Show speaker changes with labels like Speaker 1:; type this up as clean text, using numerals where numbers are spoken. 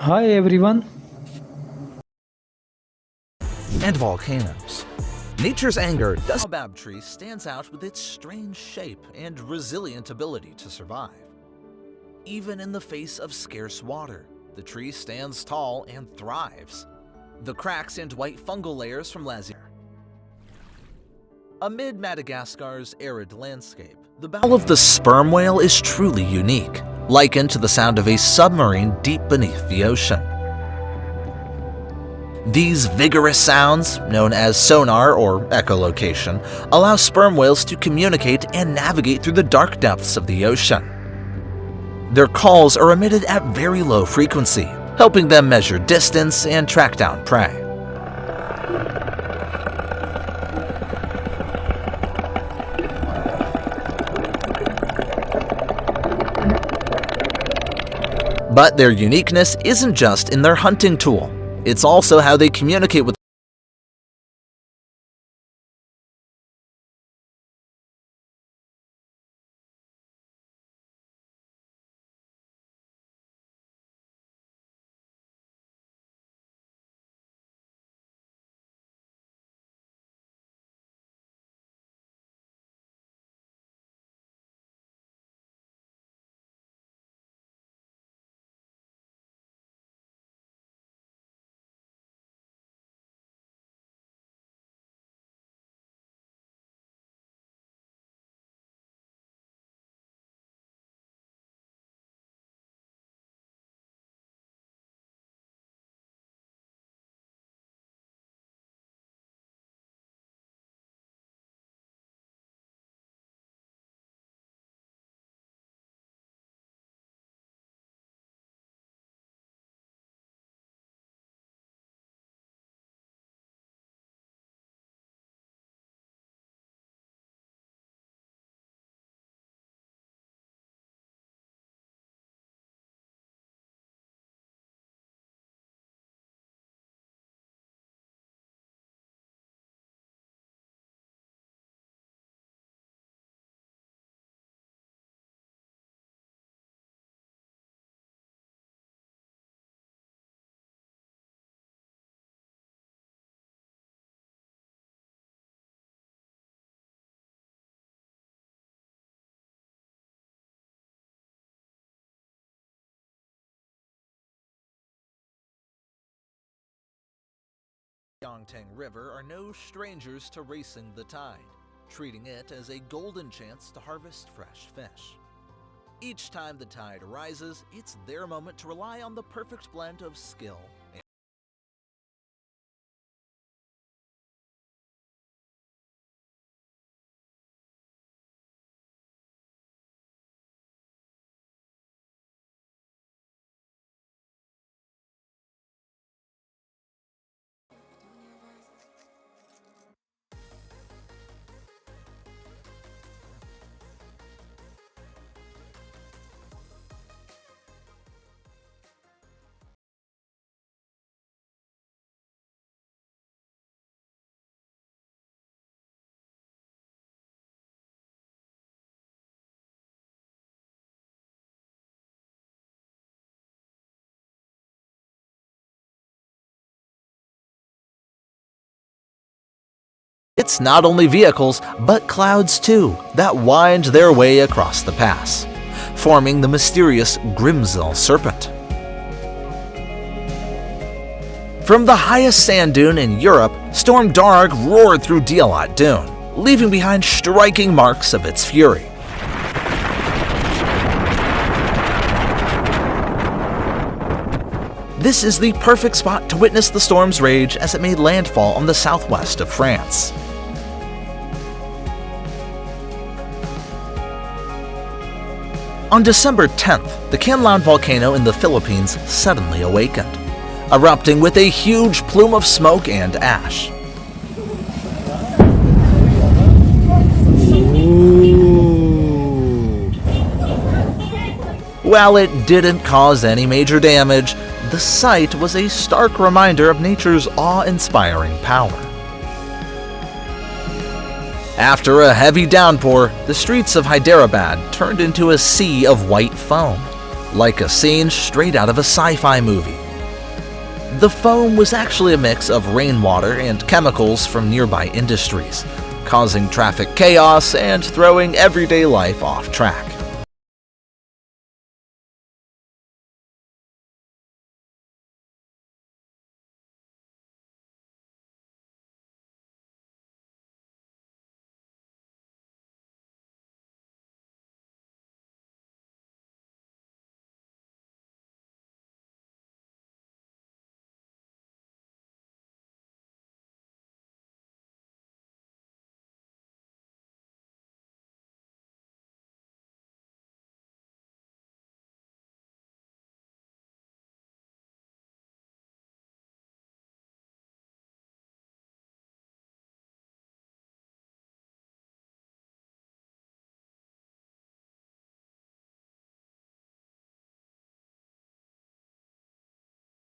Speaker 1: Hi everyone.
Speaker 2: And volcanoes. Nature's anger does. The baobab tree stands out with its strange shape and resilient ability to survive. Even in the face of scarce water, the tree stands tall and thrives. The cracks and white fungal layers from Lazier. Amid Madagascar's arid landscape, the bawl of the sperm whale is truly unique, likened to the sound of a submarine deep beneath the ocean. These vigorous sounds, known as sonar or echolocation, allow sperm whales to communicate and navigate through the dark depths of the ocean. Their calls are emitted at very low frequency, helping them measure distance and track down prey. But their uniqueness isn't just in their hunting tool. It's also how they communicate with. The Yongtang River are no strangers to racing the tide, treating it as a golden chance to harvest fresh fish. Each time the tide rises, it's their moment to rely on the perfect blend of skill and it's not only vehicles, but clouds too, that wind their way across the pass, forming the mysterious Grimsel Serpent. From the highest sand dune in Europe, Storm Darg roared through Dialat Dune, leaving behind striking marks of its fury. This is the perfect spot to witness the storm's rage as it made landfall on the southwest of France. On December 10th, the Canlaon volcano in the Philippines suddenly awakened, erupting with a huge plume of smoke and ash. While it didn't cause any major damage, the sight was a stark reminder of nature's awe-inspiring power. After a heavy downpour, the streets of Hyderabad turned into a sea of white foam, like a scene straight out of a sci-fi movie, The foam was actually a mix of rainwater and chemicals from nearby industries, causing traffic chaos and throwing everyday life off track.